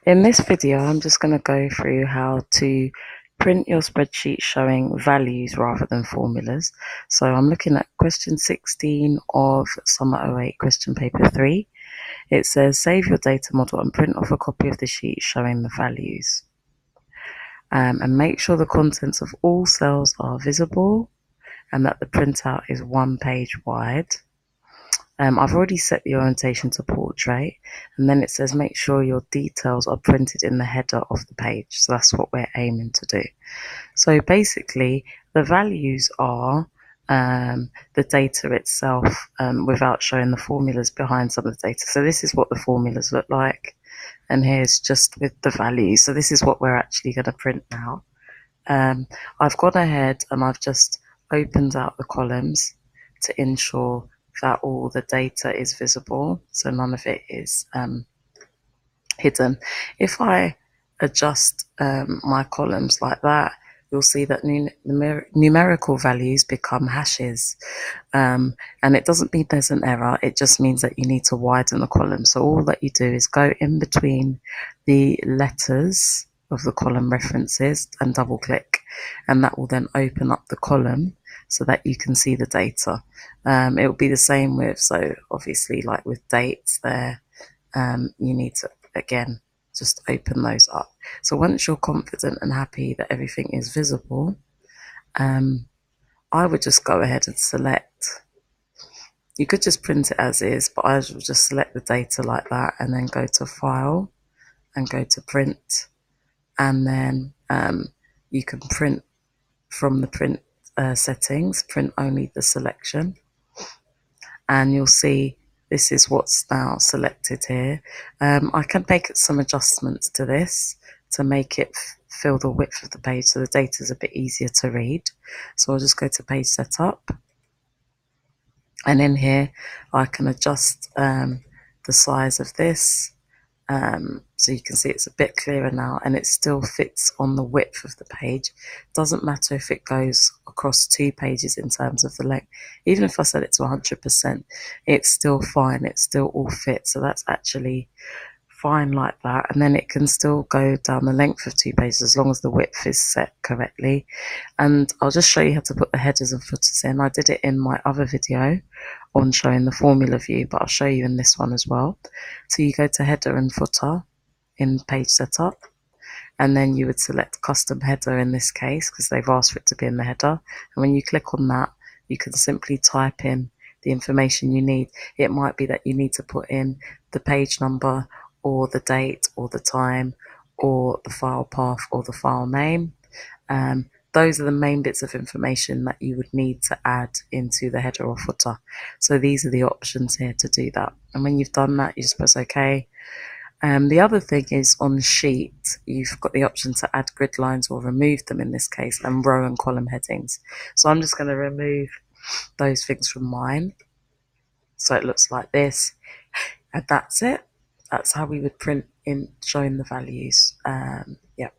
In this video, I'm just going to go through how to print your spreadsheet showing values rather than formulas. So I'm looking at question 16 of Summer '08 question paper 3. It says save your data model and print off a copy of the sheet showing the values. And make sure the contents of all cells are visible and that the printout is 1 page wide. I've already set the orientation to portrait, and then it says make sure your details are printed in the header of the page. So that's what we're aiming to do. So basically, the values are the data itself without showing the formulas behind some of the data. So this is what the formulas look like, and here's just with the values. So this is what we're actually going to print now. I've gone ahead and I've just opened out the columns to ensure that all the data is visible, so none of it is hidden. If I adjust my columns like that, you'll see that numerical values become hashes, and it doesn't mean there's an error, it just means that you need to widen the column. So all that you do is go in between the letters of the column references and double click, and that will then open up the column so that you can see the data. It will be the same with, so obviously like with dates there, you need to again just open those up. So once you're confident and happy that everything is visible, I would just go ahead and select. You could just print it as is, but I would just select the data like that and then go to File and go to Print, and then you can print from the print settings, print only the selection, and you'll see this is what's now selected here. I can make some adjustments to this to make it fill the width of the page so the data is a bit easier to read. So I'll just go to page setup, and in here I can adjust the size of this, so you can see it's a bit clearer now, and it still fits on the width of the page. Doesn't matter if it goes across 2 pages in terms of the length. Even if I set it to 100%, it's still fine, it still all fits. So that's actually fine like that, and then it can still go down the length of 2 pages as long as the width is set correctly. And I'll just show you how to put the headers and footers in. I did it in my other video on showing the formula view, but I'll show you in this one as well. So you go to header and footer in page setup, and then you would select custom header in this case because they've asked for it to be in the header, and when you click on that you can simply type in the information you need. It might be that you need to put in the page number or the date or the time or the file path or the file name. Those are the main bits of information that you would need to add into the header or footer. So these are the options here to do that. And when you've done that, you just press OK. The other thing is on sheet, you've got the option to add grid lines or remove them in this case, and row and column headings. So I'm just going to remove those things from mine. So it looks like this, and that's it. That's how we would print in showing the values. Yeah.